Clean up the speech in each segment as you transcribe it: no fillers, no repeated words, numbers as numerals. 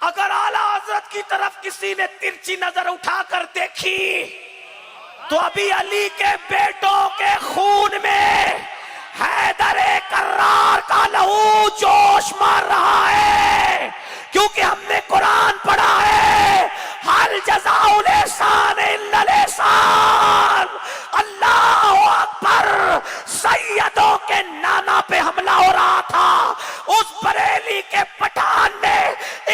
अगर आला हजरत की तरफ किसी ने तिरछी नजर उठाकर देखी तो अभी अली के बेटों के खून में हैदरे कर्रार का लहू जोश मार रहा है, क्योंकि हमने कुरान पढ़ा है, हल जज़ाउल एहसान इल्लल एहसान। अल्लाह अकबर। सैयदों के नाना पे हमला हो रहा था, उस बरेली के पठान ने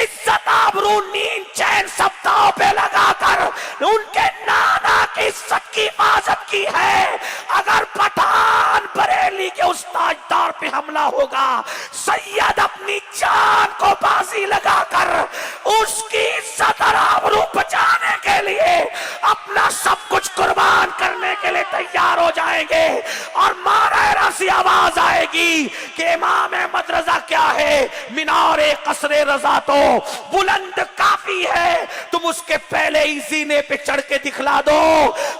इज्जत आबरू नींद चैन सब दांव पे लगाकर उनके नाना की इज्जत की हिफाजत की है। अगर पठान बरेली के उस ताजदार पे हमला होगा, सैयद अपनी जान को बाजी लगाकर उसकी इज्जत और आबरू बचाने के लिए अपना सब कुछ कुर्बान करने के लिए तैयार हो जाएंगे। और मारा रासी आवाज आएगी कि इमाम अहमद रजा क्या है, मीनारे कसरे रजा तो बुलंद काफी है, तुम उसके पहले ही जीने पे चढ़ के दिखला दो।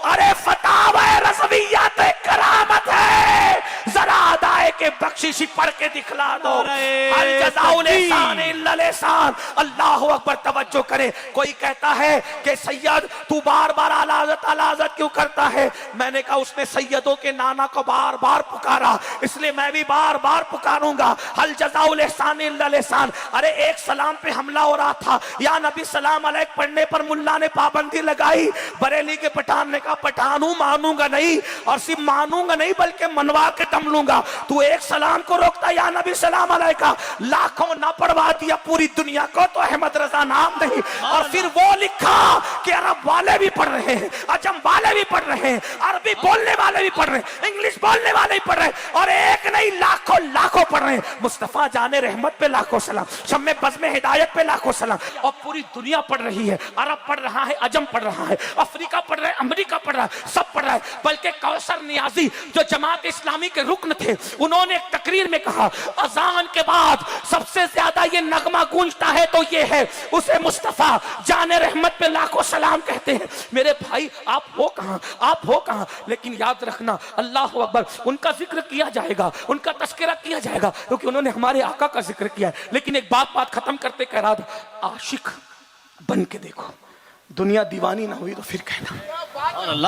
अरे फतावा रज़विय्या तो एक करामत है, जरा अदाए के बख्शिशी पढ़ के दिखला दो। अल जज़ाउल एहसान इल्लल एहसान। अल्लाहु अकबर। तवज्जो करे। कोई कहता है कि सैयद तू बार बार आला हज़रत क्यों करता है? मैंने कहा उसने सैयदों के नाना को बार बार पुकारा, इसलिए मैं भी बार बार पुकारूंगा। हल जज़ाउल एहसान इल्लल एहसान। अरे एक सलाम पे हमला हो रहा था, या नबी सलाम अलैक पढ़ने पर मुल्ला ने पाबंदी लगाई। बरेली के पठान ने कहा पठान हूं, मानूंगा नहीं, और सिर्फ मानूंगा नहीं बल्कि मनवा के दम लूंगा। तू एक सलाम को रोकता या नबी सलाम अलैका, लाखों ना पढ़वा दिया पूरी दुनिया को तो अहमद रजा नाम नहीं। और फिर वो लिखा कि अरब वाले भी पढ़ रहे हैं, अजम वाले भी पढ़ रहे हैं, अरबी बोलने वाले भी पढ़ रहे हैं, इंग्लिश बोलने वाले भी पढ़ रहे हैं, और एक नहीं लाखों लाखों पढ़ रहे हैं। मुस्तफा जाने रहमत पे लाखों सलाम, शम्मे बज़्म हिदायत पे लाखों सलाम। और पूरी दुनिया पढ़ रही है, अरब पढ़ रहा है, अजम पढ़ रहा है, अफ्रीका पढ़ रहा है, अमेरिका पढ़ रहा है, सब पढ़ रहा है। बल्कि कौसर नियाजी जो जमात इस्लामी के रुकन थे, उन्होंने एक तकरीर में कहा अजान के बाद सबसे ज्यादा ये नगमा गूंजता है तो ये है, उसे मुस्तफा जाने रहमत पे लाखों सलाम कहते हैं। मेरे भाई आप हो कहां, आप हो कहां? लेकिन याद रखना अल्लाह अकबर, उनका जिक्र किया जाएगा, उनका तस्करा किया जाएगा, क्योंकि उन्होंने हमारे आका का जिक्र किया है। लेकिन एक बात खत्म करते कह रहा था, आशिक बन के देखो, दुनिया दीवानी ना हुई तो फिर कहना।